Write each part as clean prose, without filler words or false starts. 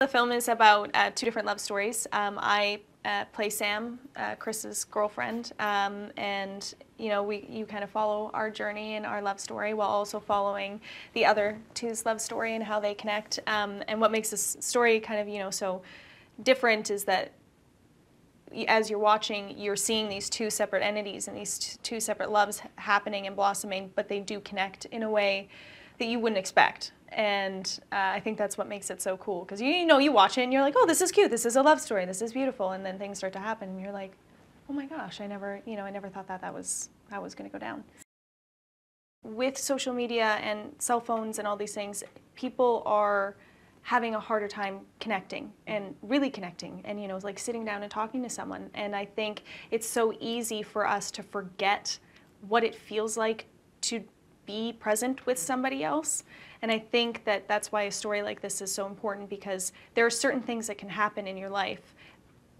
The film is about two different love stories. I play Sam, Chris's girlfriend, and you kind of follow our journey and our love story while also following the other two's love story and how they connect. And what makes this story kind of so different is that as you're watching, you're seeing these two separate entities and these two separate loves happening and blossoming, but they do connect in a way that you wouldn't expect. And I think that's what makes it so cool, because you watch it and you're like, oh, this is cute, this is a love story, this is beautiful, and then things start to happen and you're like, oh my gosh, I never thought that was how it was going to go down. With social media and cell phones and all these things, people are having a harder time connecting and really connecting and like sitting down and talking to someone. And I think it's so easy for us to forget what it feels like to be present with somebody else. And I think that that's why a story like this is so important, because there are certain things that can happen in your life,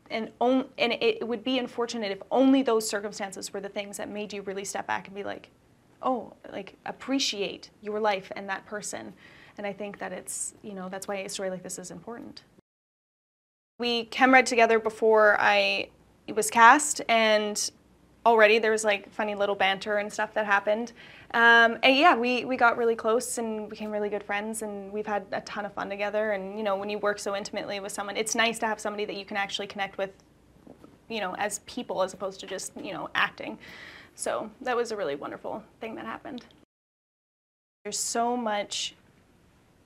and it would be unfortunate if only those circumstances were the things that made you really step back and be like, oh, like appreciate your life and that person. And I think that it's, that's why a story like this is important. We chem-read together before I was cast, and already there was like funny little banter and stuff that happened. And yeah, we got really close and became really good friends, and we've had a ton of fun together. And when you work so intimately with someone, it's nice to have somebody that you can actually connect with, as people, as opposed to just, acting. So that was a really wonderful thing that happened. There's so much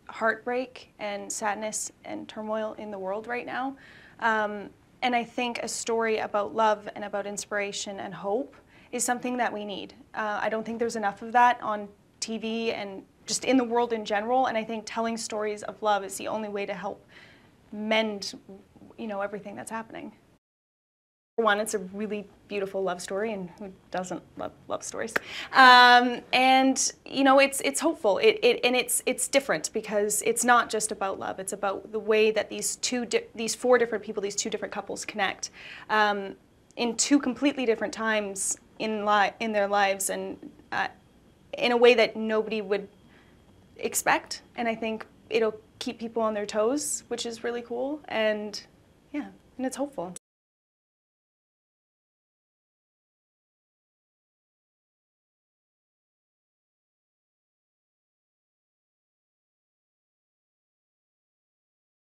heartbreak and sadness and turmoil in the world right now. And I think a story about love and about inspiration and hope is something that we need. I don't think there's enough of that on TV and just in the world in general, and I think telling stories of love is the only way to help mend, everything that's happening. For one, it's a really beautiful love story, and who doesn't love love stories? And it's hopeful. It's different, because it's not just about love. It's about the way that these four different people, these two different couples connect in two completely different times in their lives, and in a way that nobody would expect. And I think it'll keep people on their toes, which is really cool. And yeah, and it's hopeful.